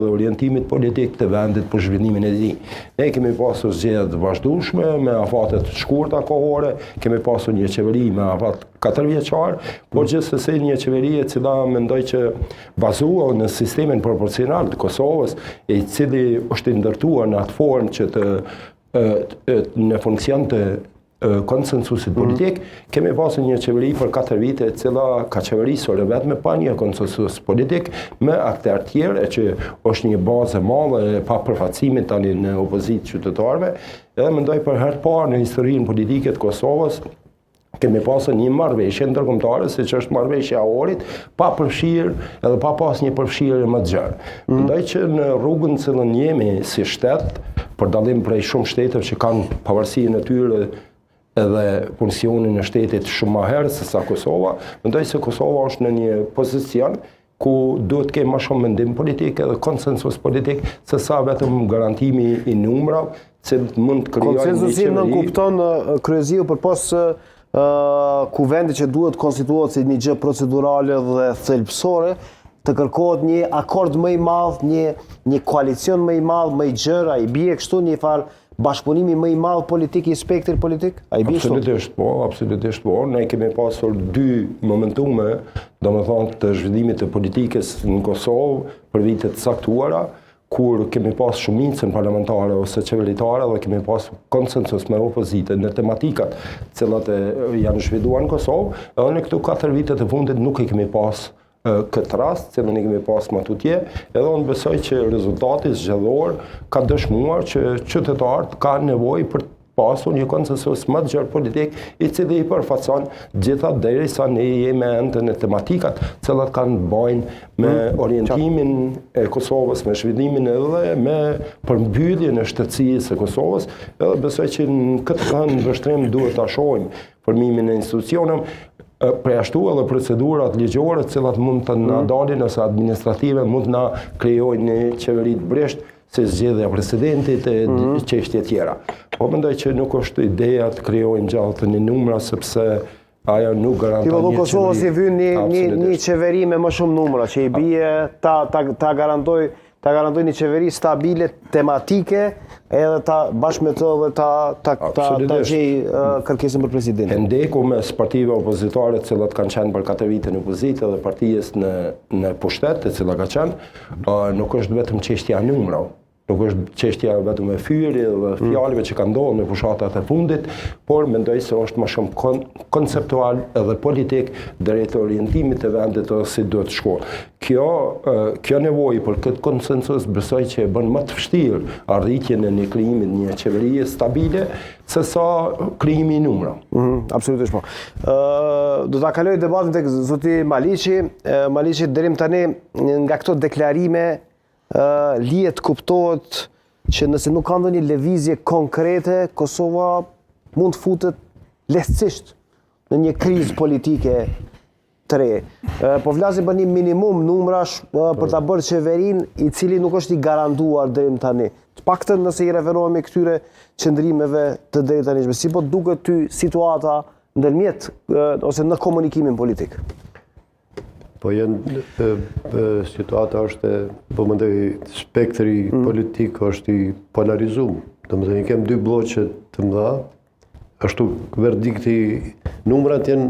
dhe orientimit politik të vendit për zhvillimin e tij. Ne kemi pasur zgjedhje vazhdueshme me afate të shkurta kohore, kemi pasur një qeveri me afat 4 vjeçar, por gjithsesi një qeveri e cila mendoj që bazuar në sistemin proporcional të Kosovës, i cili është ndërtuar në atë formë që në funksion të konsensusit politik, kemi pasur një qeveri për 4 vite e cila ka qeverisur vetëm pa një konsensus politik me aktorë tjerë, që është një bazë e madhe e papërfaqësimit tani në opozitë qytetarëve. Edhe mendoj për herë të parë në historinë politike të Kosovës kemi pasur një marrëveshje ndërkombëtare, siç është marrëveshja e Ohrit, pa përfshirë edhe pa pas një përfshirje më të gjerë. Mendoj që në rrugën që ne jemi si shtet, për dallim prej shumë shteteve që kanë pavarësinë e tyre edhe funksionin e shtetit shumë më herë se sa Kosova, mendoj se Kosova është në një pozicion ku duhet të kemë më shumë mendim politik edhe konsensus politik se sa vetëm garantimi i numrave që mund të krijojë një qeveri. Konsensusin në kupton kryesiu përpas kuvendit që duhet konstituohet si një gjë procedurale dhe thelbësore, të kërkohet një akord më i madh, një koalicion më i madh, më i gjerë, ai bie kështu një farë bashkëpunimi më i madh politik i spektrit politik? Absolutisht po. Ne kemi pasur 2 momentume, domethënë të zhvillimit të politikës në Kosovë për vite të caktuara, kur kemi pas shumicën parlamentare ose qeveritare dhe kemi pas konsensus me opozitën në tematikat cilat janë zhvilluar në Kosovë, edhe në këto 4 vite të fundit nuk e kemi pas këtë rast, që ne kemi pas më tutje, edhe unë besoj që rezultati zgjedhor ka dëshmuar që qytetarët kanë nevojë për pasur një konsensus më të gjerë politik, i cili i përfaqëson gjithat derisa ne jemi ende në tematikat cilat kanë bëjnë me orientimin e Kosovës, me zhvillimin edhe me përmbylljen e shtetësisë së Kosovës, edhe besoj që në këtë ndërtrim duhet ta shohim formimin e institucioneve, përjashtu edhe procedurat ligjore të cilat mund të na dalin ose administrative mund të na krijojnë një qeveri të brisht si zgjedhja e presidentit e çështje tjera. Po mendoj që nuk është ideja të krijojnë gjallë një numra sepse ajo nuk garanton një qeveri. Kosova si vjen një qeveri me më shumë numra që i bie ta garantoj një qeveri stabile, tematike, edhe bashkë me të dhe ta gjej kërkesën për presidentin. E ndeku mes partive opozitare të cilat kanë qenë për 4 vite në opozitë dhe partijës në pushtet të cilat ka qenë, nuk është vetëm çështja e numrave. Nuk është çështja vetëm e fyerjes dhe fjalëve që kanë ndodhur në fushatat e fundit, por mendoj se është më shumë konceptual edhe politik drejt orientimit të vendit ose si duhet të shkojë. Kjo nevojë për këtë konsensus besoj që e bën më të vështirë arritjen e një krijimit një qeverie stabile se sa krijimi i numrave. Absolutisht po. Do ta kaloj debatin tek zoti Maliqi. Maliqi deri tani nga këto deklarime lihet kuptohet që nëse nuk ka ndonjë lëvizje konkrete, Kosova mund të futet lehtësisht në një krizë politike të re. Po flasim për një minimum numrash për ta bërë qeverinë i cili nuk është i garantuar deri tani. Të paktën nëse i referohemi këtyre qëndrimeve të deri tani, si po duket ty situata ndërmjet ose në komunikimin politik? Po situata është, po mendoj, spektri politik është i polarizuar. Domethënë kem 2 bloqe të mëdha, ashtu verdikti numrat janë